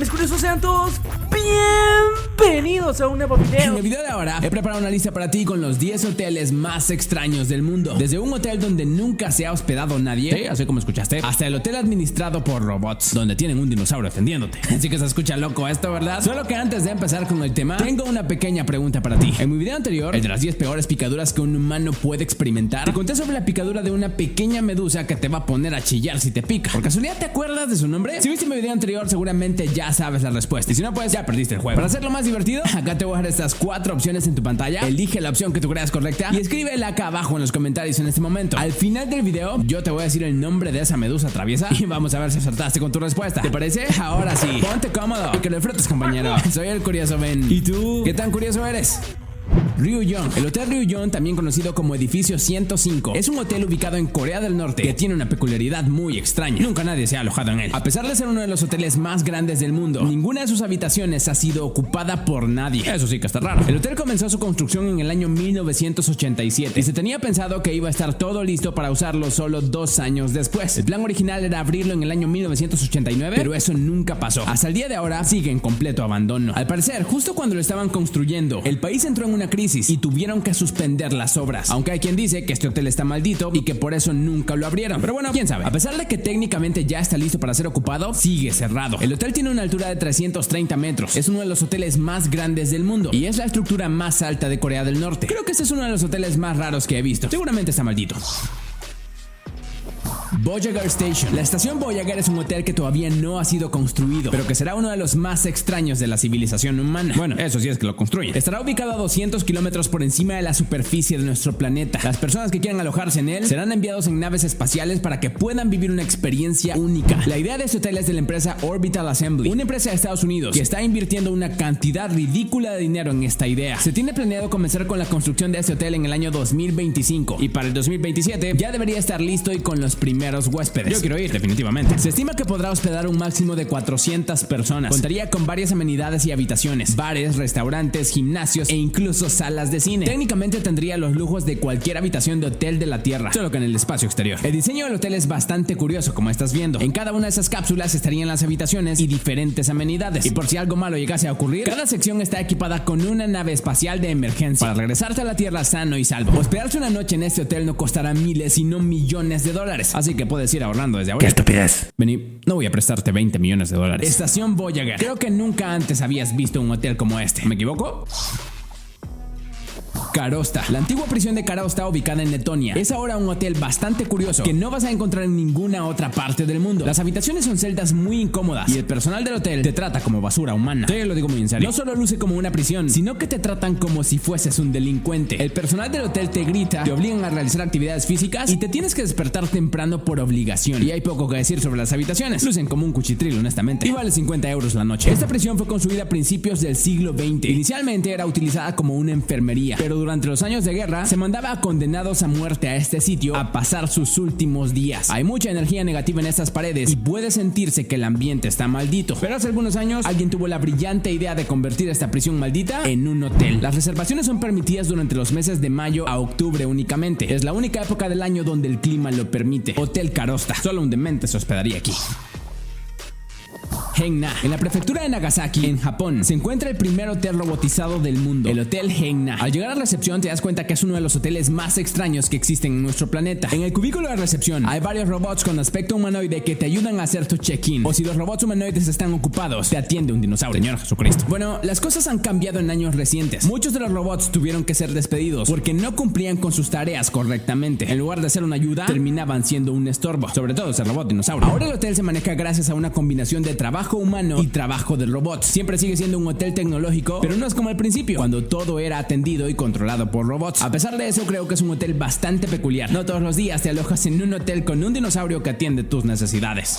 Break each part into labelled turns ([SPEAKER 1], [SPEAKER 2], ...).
[SPEAKER 1] mis curiosos, sean todos bienvenidos a un nuevo video.
[SPEAKER 2] En el video de ahora he preparado una lista para ti con los 10 hoteles más extraños del mundo. Desde un hotel donde nunca se ha hospedado nadie, sí, así como escuchaste, hasta el hotel administrado por robots, donde tienen un dinosaurio defendiéndote. Así que se escucha loco esto, ¿verdad? Solo que antes de empezar con el tema, tengo una pequeña pregunta para ti. En mi video anterior, el de las 10 peores picaduras que un humano puede experimentar, te conté sobre la picadura de una pequeña medusa que te va a poner a chillar si te pica. ¿Por casualidad te acuerdas de su nombre? Si viste mi video anterior, seguramente ya sabes la respuesta. Y si no, pues ya perdiste el juego. Para hacerlo más divertido, acá te voy a dejar estas 4 opciones en tu pantalla. Elige la opción que tú creas correcta y escríbela acá abajo en los comentarios en este momento. Al final del video, yo te voy a decir el nombre de esa medusa traviesa y vamos a ver si acertaste con tu respuesta. ¿Te parece? Ahora sí, ponte cómodo y que lo disfrutes, compañero. Soy el Curioso Ben. ¿Y tú? ¿Qué tan curioso eres? Ryugyong. El Hotel Ryugyong, también conocido como Edificio 105, es un hotel ubicado en Corea del Norte que tiene una peculiaridad muy extraña. Nunca nadie se ha alojado en él. A pesar de ser uno de los hoteles más grandes del mundo, ninguna de sus habitaciones ha sido ocupada por nadie. Eso sí que está raro. El hotel comenzó su construcción en el año 1987 y se tenía pensado que iba a estar todo listo para usarlo solo 2 años después. El plan original era abrirlo en el año 1989, pero eso nunca pasó. Hasta el día de ahora sigue en completo abandono. Al parecer, justo cuando lo estaban construyendo, el país entró en una crisis y tuvieron que suspender las obras. Aunque hay quien dice que este hotel está maldito y que por eso nunca lo abrieron. Pero bueno, quién sabe. A pesar de que técnicamente ya está listo para ser ocupado, sigue cerrado. El hotel tiene una altura de 330 metros. Es uno de los hoteles más grandes del mundo y es la estructura más alta de Corea del Norte. Creo que este es uno de los hoteles más raros que he visto. Seguramente está maldito. Voyager Station. La estación Voyager es un hotel que todavía no ha sido construido, pero que será uno de los más extraños de la civilización humana. Bueno, eso sí es que lo construyen. Estará ubicado a 200 kilómetros por encima de la superficie de nuestro planeta. Las personas que quieran alojarse en él serán enviados en naves espaciales para que puedan vivir una experiencia única. La idea de este hotel es de la empresa Orbital Assembly, una empresa de Estados Unidos que está invirtiendo una cantidad ridícula de dinero en esta idea. Se tiene planeado comenzar con la construcción de este hotel en el año 2025 y para el 2027 ya debería estar listo y con los primeros huéspedes. Yo quiero ir, definitivamente. Se estima que podrá hospedar un máximo de 400 personas. Contaría con varias amenidades y habitaciones, bares, restaurantes, gimnasios e incluso salas de cine. Técnicamente tendría los lujos de cualquier habitación de hotel de la Tierra, solo que en el espacio exterior. El diseño del hotel es bastante curioso, como estás viendo. En cada una de esas cápsulas estarían las habitaciones y diferentes amenidades. Y por si algo malo llegase a ocurrir, cada sección está equipada con una nave espacial de emergencia para regresarte a la Tierra sano y salvo. Hospedarse una noche en este hotel no costará miles, sino millones de dólares. Así que puedes ir ahorrando desde ahora.
[SPEAKER 1] ¡Qué estupidez!
[SPEAKER 2] Vení, no voy a prestarte 20 millones de dólares. Estación Voyager. Creo que nunca antes habías visto un hotel como este. ¿Me equivoco? Karosta. La antigua prisión de Karosta, ubicada en Letonia, es ahora un hotel bastante curioso que no vas a encontrar en ninguna otra parte del mundo. Las habitaciones son celdas muy incómodas y el personal del hotel te trata como basura humana. Te lo digo muy en serio. No solo luce como una prisión, sino que te tratan como si fueses un delincuente. El personal del hotel te grita, te obligan a realizar actividades físicas y te tienes que despertar temprano por obligación. Y hay poco que decir sobre las habitaciones. Lucen como un cuchitril, honestamente. Y vale 50 euros la noche. Esta prisión fue construida a principios del siglo XX. Inicialmente era utilizada como una enfermería, pero durante los años de guerra se mandaba a condenados a muerte a este sitio a pasar sus últimos días. Hay mucha energía negativa en estas paredes y puede sentirse que el ambiente está maldito. Pero hace algunos años alguien tuvo la brillante idea de convertir esta prisión maldita en un hotel. Las reservaciones son permitidas durante los meses de mayo a octubre únicamente. Es la única época del año donde el clima lo permite. Hotel Karosta. Solo un demente se hospedaría aquí. Henna. En la prefectura de Nagasaki, en Japón, se encuentra el primer hotel robotizado del mundo, el Hotel Henna. Al llegar a la recepción te das cuenta que es uno de los hoteles más extraños que existen en nuestro planeta. En el cubículo de recepción hay varios robots con aspecto humanoide que te ayudan a hacer tu check-in. O si los robots humanoides están ocupados, te atiende un dinosaurio. Señor Jesucristo. Bueno, las cosas han cambiado en años recientes. Muchos de los robots tuvieron que ser despedidos porque no cumplían con sus tareas correctamente. En lugar de ser una ayuda, terminaban siendo un estorbo. Sobre todo ese robot dinosaurio. Ahora el hotel se maneja gracias a una combinación de trabajo humano y trabajo de robots. Siempre sigue siendo un hotel tecnológico, pero no es como al principio, cuando todo era atendido y controlado por robots. A pesar de eso, creo que es un hotel bastante peculiar. No todos los días te alojas en un hotel con un dinosaurio que atiende tus necesidades.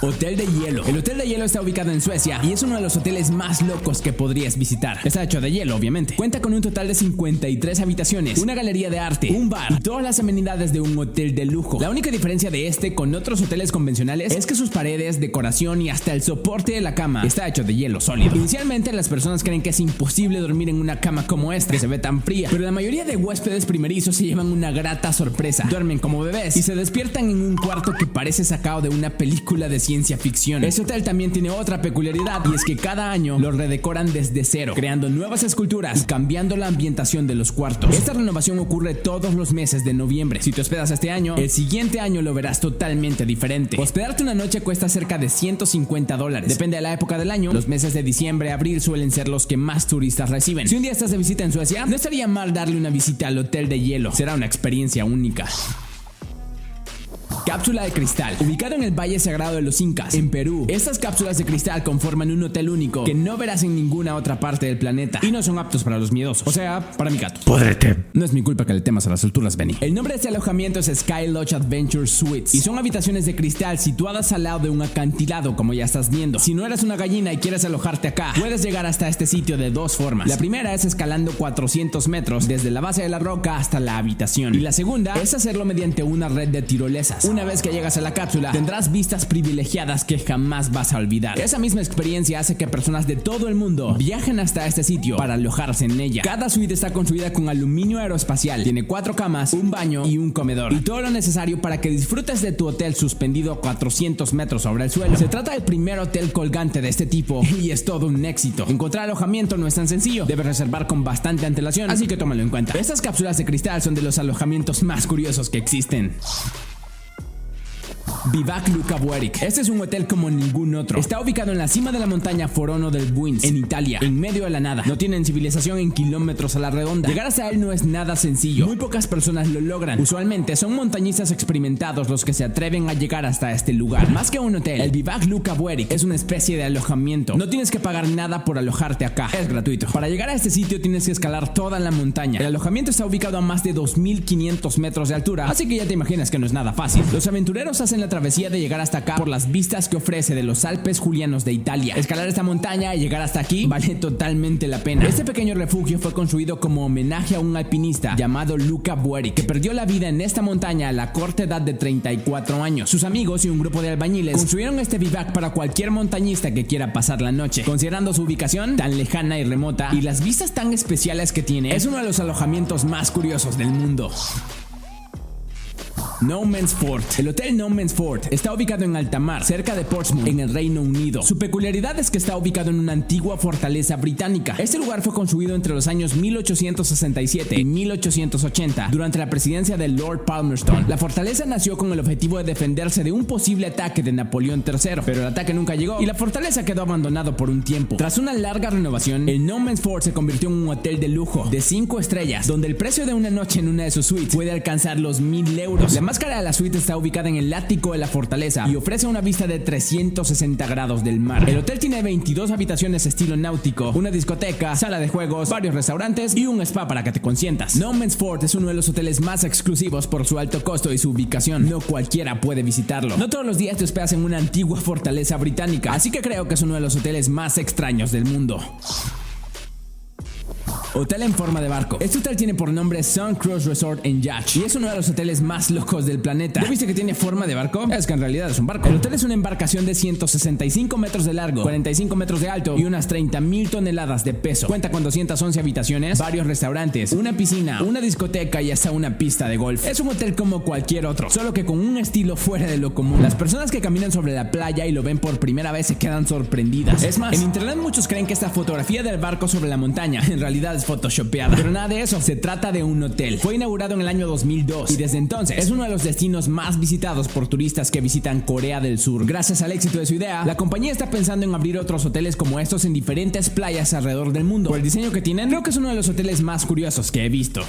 [SPEAKER 2] Hotel de hielo. El Hotel de hielo está ubicado en Suecia y es uno de los hoteles más locos que podrías visitar. Está hecho de hielo, obviamente. Cuenta con un total de 53 habitaciones, una galería de arte, un bar y todas las amenidades de un hotel de lujo. La única diferencia de este con otros hoteles convencionales es que sus paredes, decoración y hasta el soporte de la cama está hecho de hielo sólido. Inicialmente las personas creen que es imposible dormir en una cama como esta, que se ve tan fría, pero la mayoría de huéspedes primerizos se llevan una grata sorpresa. Duermen como bebés y se despiertan en un cuarto que parece sacado de una película de ciencia ciencia ficción. Este hotel también tiene otra peculiaridad, y es que cada año lo redecoran desde cero, creando nuevas esculturas y cambiando la ambientación de los cuartos. Esta renovación ocurre todos los meses de noviembre. Si te hospedas este año, el siguiente año lo verás totalmente diferente. Hospedarte una noche cuesta cerca de $150. Depende de la época del año. Los meses de diciembre a abril suelen ser los que más turistas reciben. Si un día estás de visita en Suecia, no estaría mal darle una visita al Hotel de Hielo. Será una experiencia única. Cápsula de cristal. Ubicado en el Valle Sagrado de los Incas, en Perú, estas cápsulas de cristal conforman un hotel único que no verás en ninguna otra parte del planeta y no son aptos para los miedosos, o sea, para mi gato.
[SPEAKER 1] ¡Púdrete!
[SPEAKER 2] No es mi culpa que le temas a las alturas, Benny. El nombre de este alojamiento es Sky Lodge Adventure Suites y son habitaciones de cristal situadas al lado de un acantilado, como ya estás viendo. Si no eres una gallina y quieres alojarte acá, puedes llegar hasta este sitio de dos formas. La primera es escalando 400 metros desde la base de la roca hasta la habitación, y la segunda es hacerlo mediante una red de tirolesas. Una vez que llegas a la cápsula, tendrás vistas privilegiadas que jamás vas a olvidar. Esa misma experiencia hace que personas de todo el mundo viajen hasta este sitio para alojarse en ella. Cada suite está construida con aluminio aeroespacial, tiene 4 camas, un baño y un comedor, y todo lo necesario para que disfrutes de tu hotel suspendido a 400 metros sobre el suelo. Se trata del primer hotel colgante de este tipo y es todo un éxito. Encontrar alojamiento no es tan sencillo, debes reservar con bastante antelación, así que tómalo en cuenta. Estas cápsulas de cristal son de los alojamientos más curiosos que existen. Vivac Luca Bueric. Este es un hotel como ningún otro. Está ubicado en la cima de la montaña Forono del Buins, en Italia, en medio de la nada. No tienen civilización en kilómetros a la redonda. Llegar hasta él no es nada sencillo. Muy pocas personas lo logran. Usualmente son montañistas experimentados los que se atreven a llegar hasta este lugar. Más que un hotel, el Vivac Luca Bueric es una especie de alojamiento. No tienes que pagar nada por alojarte acá. Es gratuito. Para llegar a este sitio tienes que escalar toda la montaña. El alojamiento está ubicado a más de 2500 metros de altura, así que ya te imaginas que no es nada fácil. Los aventureros hacen la travesía de llegar hasta acá por las vistas que ofrece de los Alpes Julianos de Italia. Escalar esta montaña y llegar hasta aquí vale totalmente la pena. Este pequeño refugio fue construido como homenaje a un alpinista llamado Luca Bueric, que perdió la vida en esta montaña a la corta edad de 34 años. Sus amigos y un grupo de albañiles construyeron este vivac para cualquier montañista que quiera pasar la noche. Considerando su ubicación tan lejana y remota y las vistas tan especiales que tiene, es uno de los alojamientos más curiosos del mundo. No Man's Fort. El hotel No Man's Fort está ubicado en alta mar, cerca de Portsmouth, en el Reino Unido. Su peculiaridad es que está ubicado en una antigua fortaleza británica. Este lugar fue construido entre los años 1867 y 1880 durante la presidencia de Lord Palmerston. La fortaleza nació con el objetivo de defenderse de un posible ataque de Napoleón III, pero el ataque nunca llegó y la fortaleza quedó abandonado por un tiempo. Tras una larga renovación, el No Man's Fort se convirtió en un hotel de lujo de 5 estrellas, donde el precio de una noche en una de sus suites puede alcanzar los 1000 euros. La más cara de la suite está ubicada en el ático de la fortaleza y ofrece una vista de 360 grados del mar. El hotel tiene 22 habitaciones estilo náutico, una discoteca, sala de juegos, varios restaurantes y un spa para que te consientas. No Man's Fort es uno de los hoteles más exclusivos por su alto costo y su ubicación. No cualquiera puede visitarlo. No todos los días te hospedas en una antigua fortaleza británica, así que creo que es uno de los hoteles más extraños del mundo. Hotel en forma de barco. Este hotel tiene por nombre Sun Cruise Resort en Yacht y es uno de los hoteles más locos del planeta. ¿No viste que tiene forma de barco? Es que en realidad es un barco. El hotel es una embarcación de 165 metros de largo, 45 metros de alto y unas 30,000 toneladas de peso. Cuenta con 211 habitaciones, varios restaurantes, una piscina, una discoteca y hasta una pista de golf. Es un hotel como cualquier otro, solo que con un estilo fuera de lo común. Las personas que caminan sobre la playa y lo ven por primera vez se quedan sorprendidas. Es más, en internet muchos creen que esta fotografía del barco sobre la montaña en realidad es photoshopeada, pero nada de eso. Se trata de un hotel. Fue inaugurado en el año 2002 y desde entonces es uno de los destinos más visitados por turistas que visitan Corea del Sur. Gracias al éxito de su idea, la compañía está pensando en abrir otros hoteles como estos en diferentes playas alrededor del mundo. Por el diseño que tienen, creo que es uno de los hoteles más curiosos que he visto.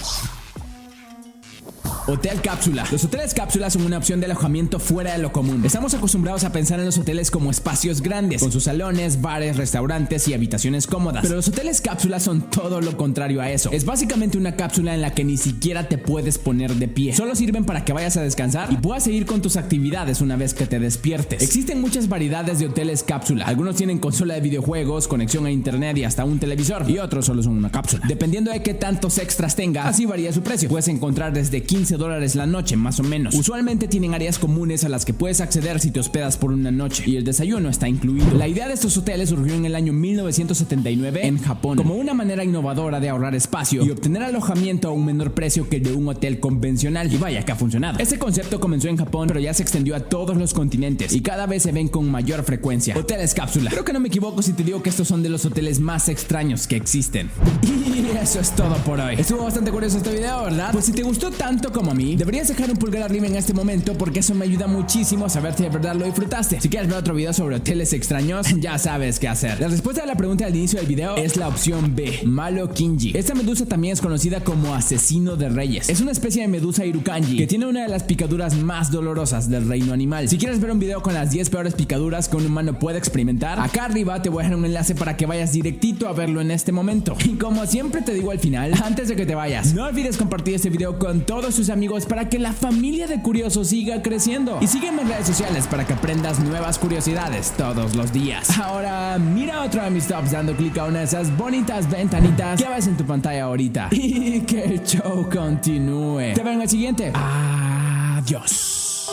[SPEAKER 2] Hotel Cápsula. Los hoteles cápsula son una opción de alojamiento fuera de lo común. Estamos acostumbrados a pensar en los hoteles como espacios grandes, con sus salones, bares, restaurantes y habitaciones cómodas. Pero los hoteles cápsula son todo lo contrario a eso. Es básicamente una cápsula en la que ni siquiera te puedes poner de pie. Solo sirven para que vayas a descansar y puedas seguir con tus actividades una vez que te despiertes. Existen muchas variedades de hoteles cápsula. Algunos tienen consola de videojuegos, conexión a internet y hasta un televisor. Y otros solo son una cápsula. Dependiendo de qué tantos extras tenga, así varía su precio. Puedes encontrar desde $15 $15 la noche, más o menos. Usualmente tienen áreas comunes a las que puedes acceder si te hospedas por una noche, y el desayuno está incluido. La idea de estos hoteles surgió en el año 1979 en Japón, como una manera innovadora de ahorrar espacio y obtener alojamiento a un menor precio que de un hotel convencional. Y vaya que ha funcionado. Este concepto comenzó en Japón, pero ya se extendió a todos los continentes y cada vez se ven con mayor frecuencia. Hoteles cápsula. Creo que no me equivoco si te digo que estos son de los hoteles más extraños que existen. Y eso es todo por hoy. Estuvo bastante curioso este video, ¿verdad? Pues si te gustó tanto como a mí, deberías dejar un pulgar arriba en este momento, porque eso me ayuda muchísimo a saber si de verdad lo disfrutaste. Si quieres ver otro video sobre hoteles extraños, ya sabes qué hacer. La respuesta a la pregunta al inicio del video es la opción B, Malo Kinji. Esta medusa también es conocida como asesino de reyes. Es una especie de medusa irukanji que tiene una de las picaduras más dolorosas del reino animal. Si quieres ver un video con las 10 peores picaduras que un humano puede experimentar, acá arriba te voy a dejar un enlace para que vayas directito a verlo en este momento. Y como siempre te digo al final, antes de que te vayas, no olvides compartir este video con todos tus amigos para que la familia de curiosos siga creciendo. Y sígueme en redes sociales para que aprendas nuevas curiosidades todos los días. Ahora mira otro de mis tops dando clic a una de esas bonitas ventanitas que ves en tu pantalla ahorita. Y que el show continúe. Te veo en el siguiente. Adiós.